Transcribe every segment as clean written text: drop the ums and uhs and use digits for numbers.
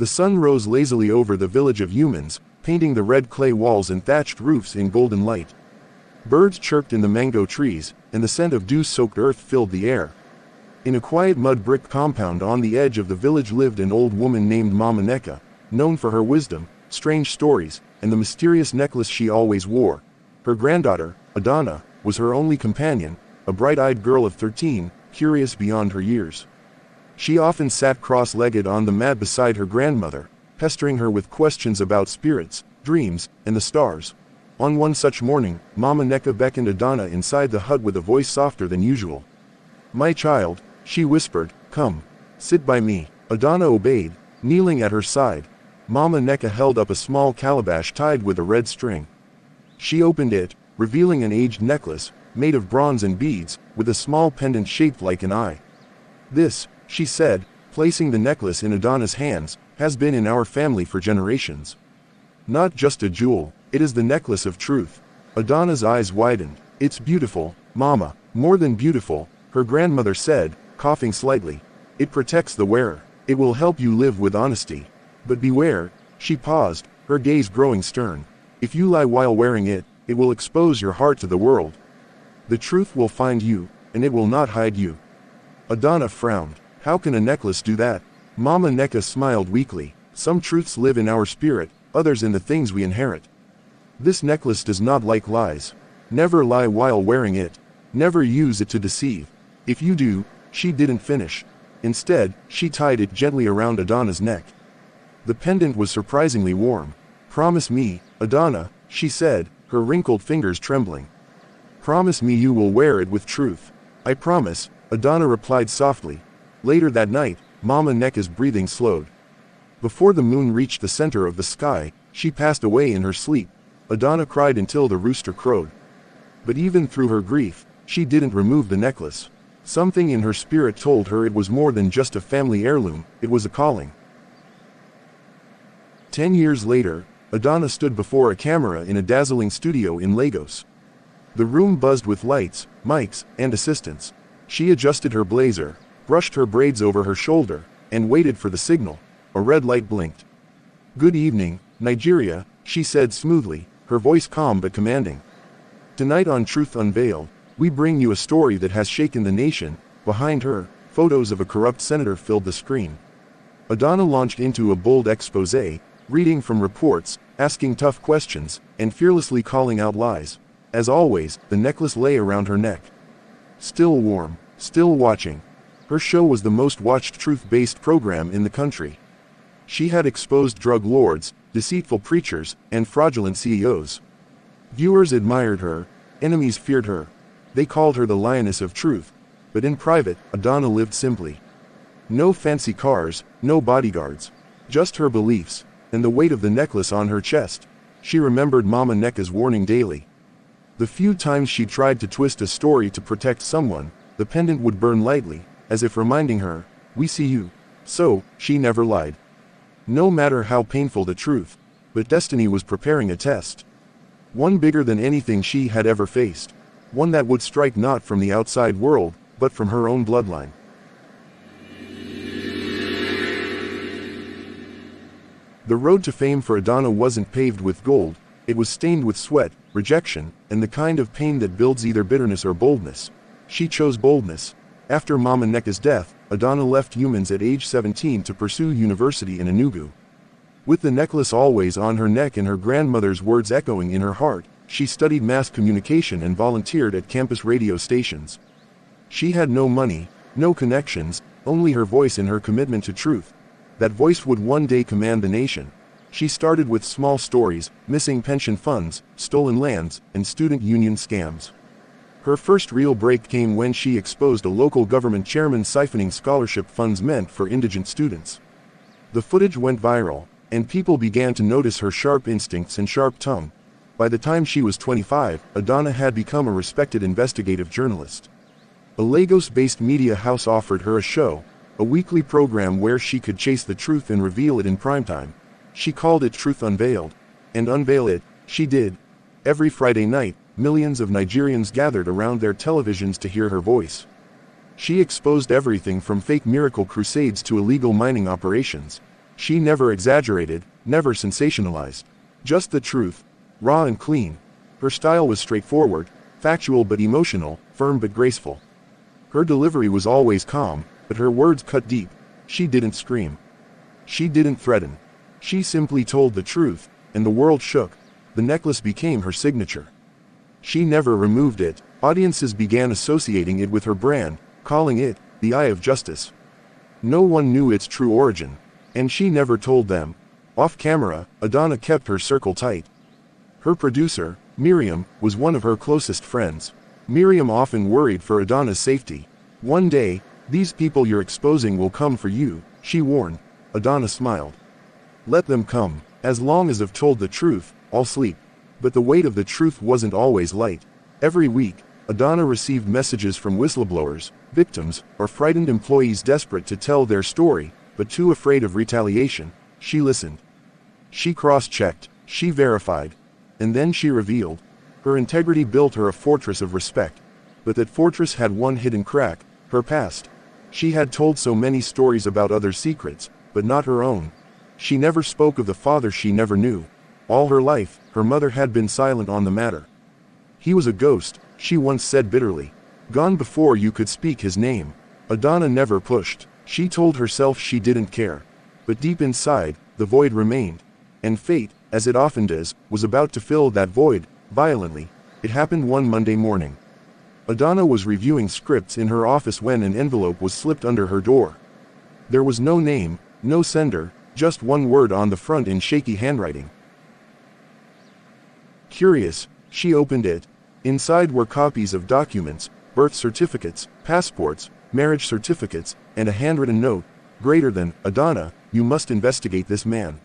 The sun rose lazily over the village of humans, painting the red clay walls and thatched roofs in golden light. Birds chirped in the mango trees, and the scent of dew-soaked earth filled the air. In a quiet mud brick compound on the edge of the village lived an old woman named Mama Neka, known for her wisdom, strange stories, and the mysterious necklace she always wore. Her granddaughter, Adana, was her only companion, a bright-eyed girl of 13, curious beyond her years. She often sat cross-legged on the mat beside her grandmother, pestering her with questions about spirits, dreams, and the stars. On one such morning, Mama Neka beckoned Adana inside the hut with a voice softer than usual. "My child," she whispered, "come. Sit by me." Adana obeyed, kneeling at her side. Mama Neka held up a small calabash tied with a red string. She opened it, revealing an aged necklace, made of bronze and beads, with a small pendant shaped like an eye. "This," she said, placing the necklace in Adana's hands, "has been in our family for generations. Not just a jewel, it is the necklace of truth." Adana's eyes widened. "It's beautiful, Mama, more than beautiful," her grandmother said, coughing slightly. "It protects the wearer. It will help you live with honesty. But beware," she paused, her gaze growing stern. "If you lie while wearing it, it will expose your heart to the world. The truth will find you, and it will not hide you." Adana frowned. "How can a necklace do that?" Mama Neka smiled weakly. "Some truths live in our spirit, others in the things we inherit. This necklace does not like lies. Never lie while wearing it. Never use it to deceive. If you do," she didn't finish. Instead, she tied it gently around Adana's neck. The pendant was surprisingly warm. "Promise me, Adana," she said, her wrinkled fingers trembling. "Promise me you will wear it with truth." "I promise," Adana replied softly. Later that night, Mama Neka's breathing slowed. Before the moon reached the center of the sky, she passed away in her sleep. Adana cried until the rooster crowed. But even through her grief, she didn't remove the necklace. Something in her spirit told her it was more than just a family heirloom, it was a calling. 10 years later, Adana stood before a camera in a dazzling studio in Lagos. The room buzzed with lights, mics, and assistants. She adjusted her blazer, brushed her braids over her shoulder, and waited for the signal. A red light blinked. "Good evening, Nigeria," she said smoothly, her voice calm but commanding. "Tonight on Truth Unveiled, we bring you a story that has shaken the nation." Behind her, photos of a corrupt senator filled the screen. Adana launched into a bold exposé, reading from reports, asking tough questions, and fearlessly calling out lies. As always, the necklace lay around her neck. Still warm, still watching. Her show was the most watched truth-based program in the country. She had exposed drug lords, deceitful preachers, and fraudulent CEOs. Viewers admired her, enemies feared her. They called her the lioness of truth. But in private, Adana lived simply. No fancy cars, no bodyguards. Just her beliefs, and the weight of the necklace on her chest. She remembered Mama Neka's warning daily. The few times she tried to twist a story to protect someone, the pendant would burn lightly, as if reminding her, "We see you." So, she never lied. No matter how painful the truth. But destiny was preparing a test. One bigger than anything she had ever faced. One that would strike not from the outside world, but from her own bloodline. The road to fame for Adana wasn't paved with gold, it was stained with sweat, rejection, and the kind of pain that builds either bitterness or boldness. She chose boldness. After Mama Neka's death, Adana left humans at age 17 to pursue university in Enugu. With the necklace always on her neck and her grandmother's words echoing in her heart, she studied mass communication and volunteered at campus radio stations. She had no money, no connections, only her voice and her commitment to truth. That voice would one day command the nation. She started with small stories, missing pension funds, stolen lands, and student union scams. Her first real break came when she exposed a local government chairman siphoning scholarship funds meant for indigent students. The footage went viral, and people began to notice her sharp instincts and sharp tongue. By the time she was 25, Adana had become a respected investigative journalist. A Lagos-based media house offered her a show, a weekly program where she could chase the truth and reveal it in primetime. She called it Truth Unveiled. And unveil it, she did. Every Friday night, millions of Nigerians gathered around their televisions to hear her voice. She exposed everything from fake miracle crusades to illegal mining operations. She never exaggerated, never sensationalized. Just the truth, raw and clean. Her style was straightforward, factual but emotional, firm but graceful. Her delivery was always calm, but her words cut deep. She didn't scream. She didn't threaten. She simply told the truth, and the world shook. The necklace became her signature. She never removed it. Audiences began associating it with her brand, calling it the Eye of Justice. No one knew its true origin, and she never told them. Off camera, Adana kept her circle tight. Her producer, Miriam, was one of her closest friends. Miriam often worried for Adana's safety. One day, these people you're exposing will come for you, she warned. Adana smiled. Let them come. As long as they've told the truth, I'll sleep. But the weight of the truth wasn't always light. Every week, Adana received messages from whistleblowers, victims, or frightened employees desperate to tell their story, but too afraid of retaliation. She listened. She cross-checked. She verified. And then she revealed. Her integrity built her a fortress of respect. But that fortress had one hidden crack, her past. She had told so many stories about other secrets, but not her own. She never spoke of the father she never knew. All her life, her mother had been silent on the matter. He was a ghost, she once said bitterly. Gone before you could speak his name. Adana never pushed. She told herself she didn't care. But deep inside, the void remained. And fate, as it often does, was about to fill that void, violently. It happened one Monday morning. Adana was reviewing scripts in her office when an envelope was slipped under her door. There was no name, no sender, just one word on the front in shaky handwriting. Curious, she opened it. Inside were copies of documents, birth certificates, passports, marriage certificates, and a handwritten note. Greater than, Adana, you must investigate this man.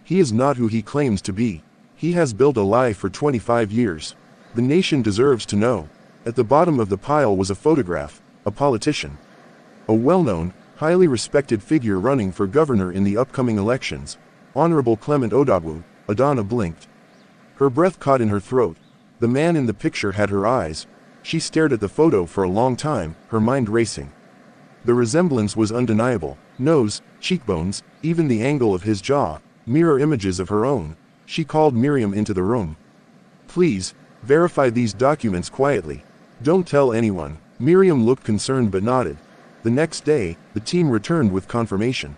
He is not who he claims to be. He has built a lie for 25 years. The nation deserves to know. At the bottom of the pile was a photograph, a politician. A well-known, highly respected figure running for governor in the upcoming elections. Honorable Clement Odogwu. Adana blinked. Her breath caught in her throat. The man in the picture had her eyes. She stared at the photo for a long time, her mind racing. The resemblance was undeniable. Nose, cheekbones, even the angle of his jaw, mirror images of her own. She called Miriam into the room. Please, verify these documents quietly. Don't tell anyone. Miriam looked concerned but nodded. The next day, the team returned with confirmation.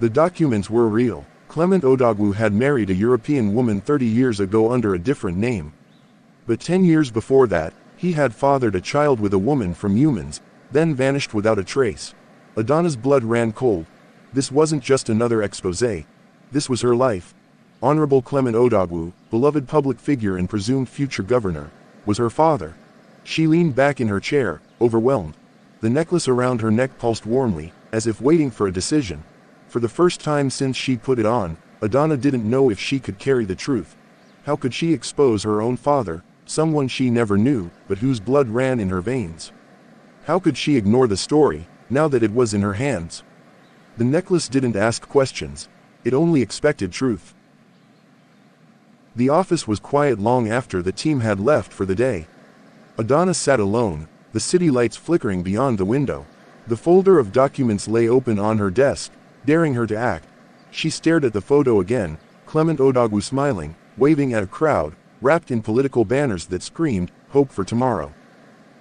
The documents were real. Clement Odogwu had married a European woman 30 years ago under a different name. But 10 years before that, he had fathered a child with a woman from humans, then vanished without a trace. Adana's blood ran cold. This wasn't just another exposé. This was her life. Honorable Clement Odogwu, beloved public figure and presumed future governor, was her father. She leaned back in her chair, overwhelmed. The necklace around her neck pulsed warmly, as if waiting for a decision. For the first time since she put it on, Adana didn't know if she could carry the truth. How could she expose her own father, someone she never knew, but whose blood ran in her veins? How could she ignore the story, now that it was in her hands? The necklace didn't ask questions. It only expected truth. The office was quiet long after the team had left for the day. Adana sat alone, the city lights flickering beyond the window. The folder of documents lay open on her desk, daring her to act. She stared at the photo again, Clement Odogwu smiling, waving at a crowd, wrapped in political banners that screamed, "Hope for tomorrow."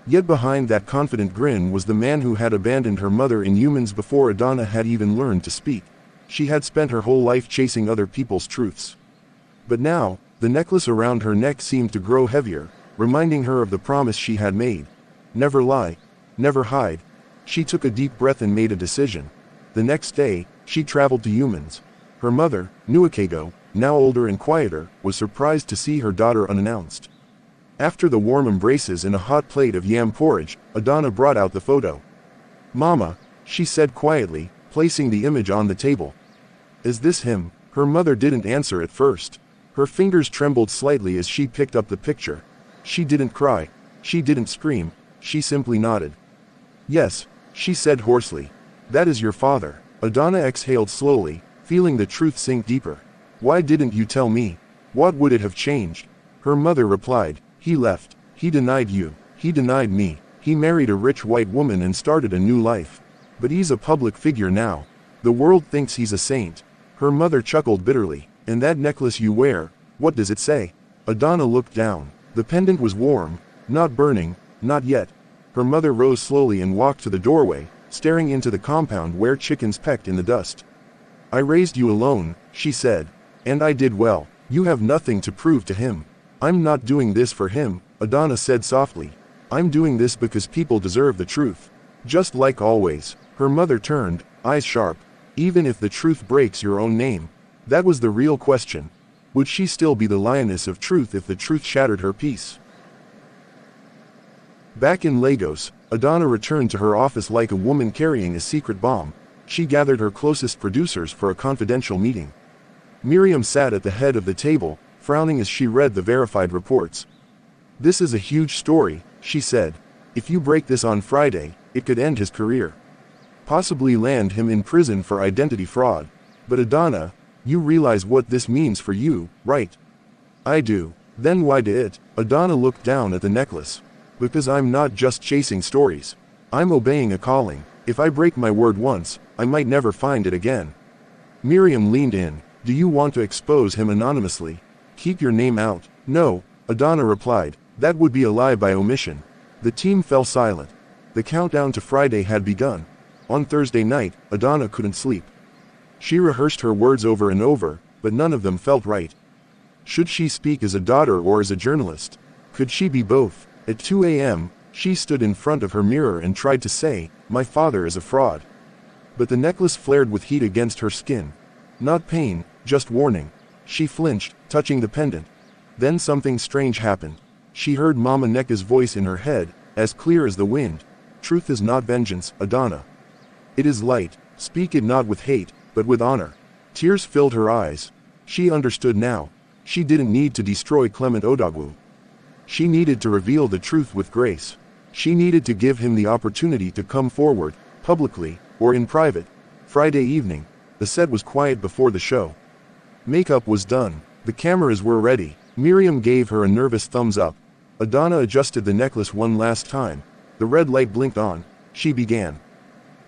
Yet behind that confident grin was the man who had abandoned her mother in humans before Adana had even learned to speak. She had spent her whole life chasing other people's truths. But now, the necklace around her neck seemed to grow heavier, reminding her of the promise she had made. Never lie. Never hide. She took a deep breath and made a decision. The next day, she traveled to humans. Her mother, Nuakego, now older and quieter, was surprised to see her daughter unannounced. After the warm embraces and a hot plate of yam porridge, Adana brought out the photo. "Mama," she said quietly, placing the image on the table. "Is this him?" Her mother didn't answer at first. Her fingers trembled slightly as she picked up the picture. She didn't cry. She didn't scream. She simply nodded. "Yes," she said hoarsely. "That is your father." Adana exhaled slowly, feeling the truth sink deeper. "Why didn't you tell me? What would it have changed?" Her mother replied, "He left. He denied you. He denied me. He married a rich white woman and started a new life. But he's a public figure now. The world thinks he's a saint. Her mother chuckled bitterly. And that necklace you wear, what does it say? Adana looked down. The pendant was warm, not burning, not yet. Her mother rose slowly and walked to the doorway, staring into the compound where chickens pecked in the dust. I raised you alone, she said. And I did well. You have nothing to prove to him. I'm not doing this for him, Adana said softly. I'm doing this because people deserve the truth. Just like always. Her mother turned, eyes sharp. Even if the truth breaks your own name. That was the real question. Would she still be the lioness of truth if the truth shattered her peace? Back in Lagos, Adana returned to her office like a woman carrying a secret bomb. She gathered her closest producers for a confidential meeting. Miriam sat at the head of the table, frowning as she read the verified reports. This is a huge story, she said. If you break this on Friday, it could end his career. Possibly land him in prison for identity fraud. But Adana, you realize what this means for you, right? I do. Then why did it? Adana looked down at the necklace. Because I'm not just chasing stories. I'm obeying a calling. If I break my word once, I might never find it again. Miriam leaned in. Do you want to expose him anonymously? Keep your name out. No, Adana replied. That would be a lie by omission. The team fell silent. The countdown to Friday had begun. On Thursday night, Adana couldn't sleep. She rehearsed her words over and over, but none of them felt right. Should she speak as a daughter or as a journalist? Could she be both? At 2 a.m., she stood in front of her mirror and tried to say, "My father is a fraud." But the necklace flared with heat against her skin. Not pain, just warning. She flinched, touching the pendant. Then something strange happened. She heard Mama Nneka's voice in her head, as clear as the wind. Truth is not vengeance, Adana. It is light. Speak it not with hate, but with honor. Tears filled her eyes. She understood now. She didn't need to destroy Clement Odogwu. She needed to reveal the truth with grace. She needed to give him the opportunity to come forward, publicly, or in private. Friday evening. The set was quiet before the show. Makeup was done. The cameras were ready. Miriam gave her a nervous thumbs up. Adana adjusted the necklace one last time. The red light blinked on. She began.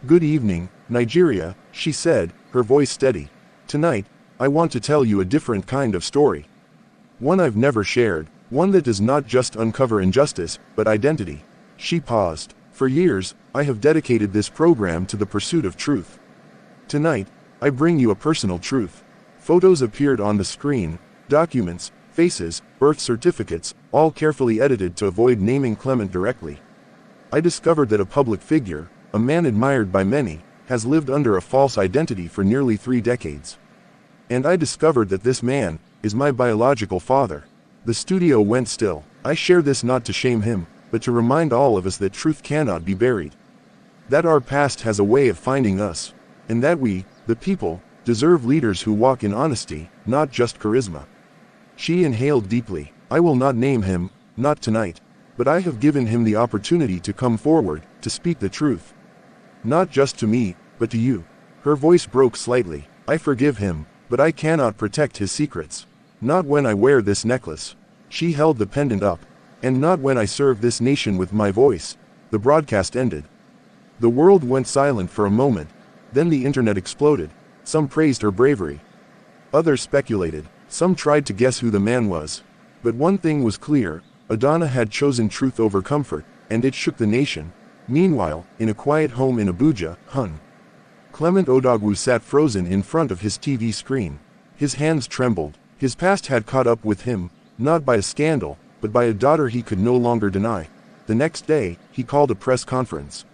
Good evening, Nigeria, she said, her voice steady. Tonight, I want to tell you a different kind of story. One I've never shared, one that does not just uncover injustice, but identity. She paused. For years, I have dedicated this program to the pursuit of truth. Tonight, I bring you a personal truth. Photos appeared on the screen, documents, faces, birth certificates, all carefully edited to avoid naming Clement directly. I discovered that a public figure, a man admired by many, has lived under a false identity for nearly 3 decades. And I discovered that this man is my biological father. The studio went still. I share this not to shame him, but to remind all of us that truth cannot be buried. That our past has a way of finding us. And that we, the people, deserve leaders who walk in honesty, not just charisma. She inhaled deeply. I will not name him, not tonight. But I have given him the opportunity to come forward, to speak the truth. Not just to me, but to you. Her voice broke slightly. I forgive him, but I cannot protect his secrets. Not when I wear this necklace. She held the pendant up. And not when I serve this nation with my voice. The broadcast ended. The world went silent for a moment. Then the internet exploded. Some praised her bravery. Others speculated. Some tried to guess who the man was. But one thing was clear. Adana had chosen truth over comfort, and it shook the nation. Meanwhile, in a quiet home in Abuja, Clement Odogwu sat frozen in front of his TV screen. His hands trembled. His past had caught up with him, not by a scandal, but by a daughter he could no longer deny. The next day, he called a press conference.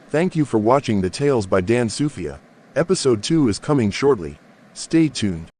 Thank you for watching The Tales by Dan Sufia. Episode 2 is coming shortly. Stay tuned.